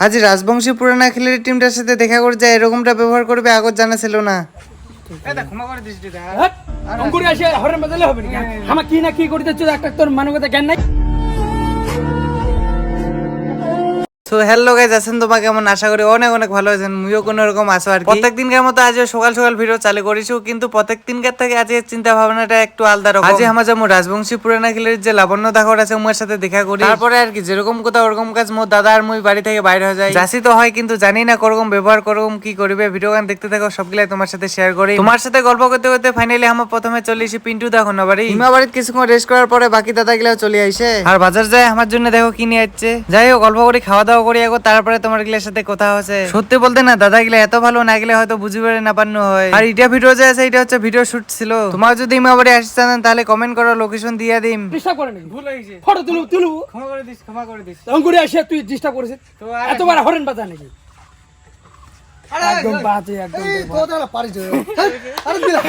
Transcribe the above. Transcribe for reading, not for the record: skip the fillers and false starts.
আজ রাজবংশী পুরানা খেলের টিমটার সাথে দেখা করে যায় এরকমটা ব্যবহার করবে আগত জানা ছিল না। ক্ষমা করে দিস দিদা। অঙ্কুরে আসে হরেন বাজালে হবে না আমার কি না কি করতে চলে একটা তোর মানবতা জ্ঞান নাই। সো হ্যালো গাইস, আছেন তোমরা কেমন? আশা করি অনেক অনেক ভালো আছেন। মুইও কোনো রকম আছো আর কি। প্রত্যেকদিনকার মতো আজ সকাল সকাল ভিডিও চালু করেছি, কিন্তু প্রত্যেক দিনকার থেকে আজকে চিন্তা ভাবনাটা একটু আলাদা রকম। আজ আমরা যাবো রাজবংশী পুরানা খেলের যে লাবণ্য দাখর আছে উমার সাথে দেখা করি। তারপরে আর কি যেরকম কোথাও ওরকম কাজ মোর দাদা আর মুই বাড়ি থেকে বাইরে হয়ে যায় যাচ্ছি তো হয়, কিন্তু জানি না করকম ব্যবহার করকম কি করবে। ভিডিও গান দেখতে থাকো, সবগুলাই তোমার সাথে শেয়ার করি। তোমার সাথে গল্প করতে করতে ফাইনালি আমরা প্রথমে চলে এসেছি পিন্টু দাখন বাড়ি। হিমা বাড়িতে কিছুক্ষণ রেস্ট করার পরে বাকি দাদা গিলাও চলে আইসে আর বাজার যায় আমার জন্য দেখো কি নিয়ে আসছে। যাই হোক গল্প করি, খাওয়া দাওয়া করি এখন, তারপরে তোমার গিলার সাথে কথা হচ্ছে। সত্যি বলতে না দাদা গিলা এত ভালো না গেলে হয়তো বুঝবে না পারনো হয়। আর এটা ভিডিও যে আছে এটা হচ্ছে ভিডিও শুট ছিল। তোমার যদি হিমা বাড়ি আসতে চান তাহলে কমেন্ট করো, লোকেশন দিয়ে দিম। ডিস্টার্ব করে নাকি ভুল হয়েছে। ফটো তুলু ক্ষমা করে দিস, ক্ষমা করে দিস। অঙ্কুরে আসে তুই ডিস্টার্ব করেছিস এতবার হরেন বাজা নাকি? একদম বাজে একদম এই কোথায় পারিস? আরে দিলা